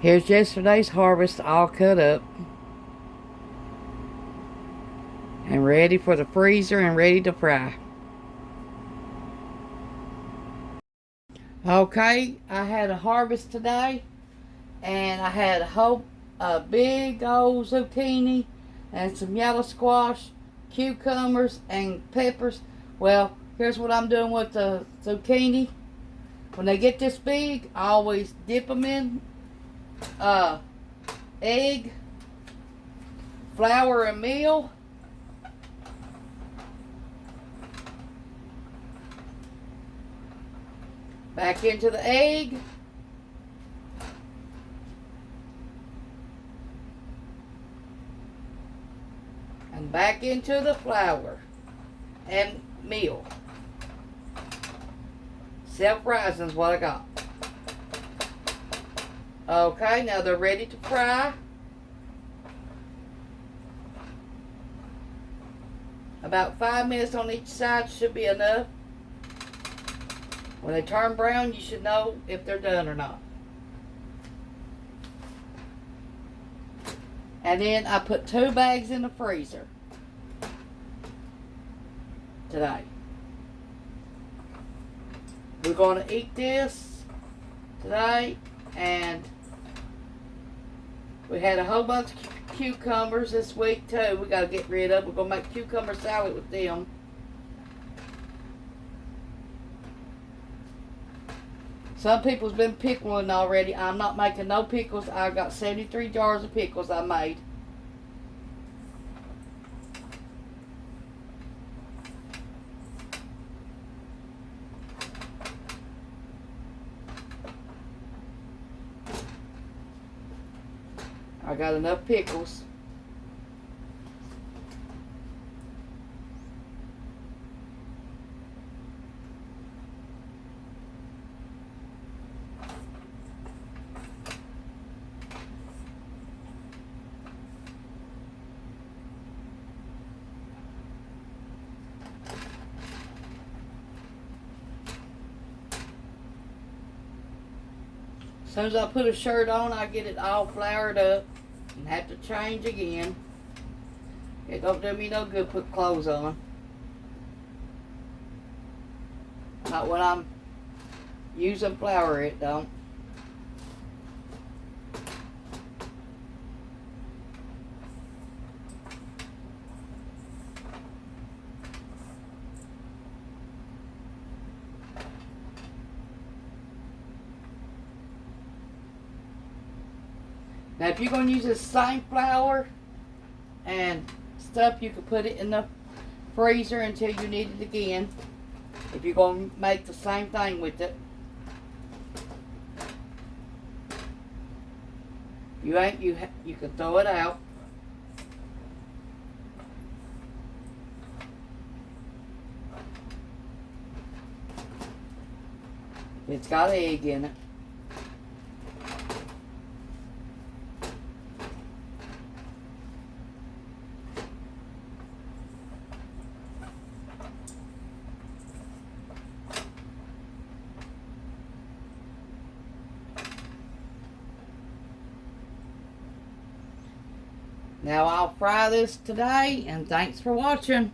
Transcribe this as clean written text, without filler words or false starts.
Here's yesterday's harvest all cut up and ready for the freezer and ready to fry. Okay, I had a harvest today and I had a big old zucchini and some yellow squash, cucumbers and peppers. Well, here's what I'm doing with the zucchini. When they get this big, I always dip them in egg, flour and meal. Back into the egg. And back into the flour and meal. Self-rising is what I got. Okay, now they're ready to fry. About 5 minutes on each side should be enough. When they turn brown, you should know if they're done or not. And then I put 2 bags in the freezer today. We're going to eat this today, and we had a whole bunch of cucumbers this week too. We got to get rid of. We're going to make cucumber salad with them. Some people's been pickling already. I'm not making no pickles. I've got 73 jars of pickles I made. I got enough pickles. As soon as I put a shirt on, I get it all floured up and have to change again. It don't do me no good put clothes on. Not when I'm using flour, it don't. Now, if you're going to use the same flour and stuff, you can put it in the freezer until you need it again. If you're going to make the same thing with it. You ain't, you can throw it out. It's got egg in it. Now I'll fry this today, and thanks for watching.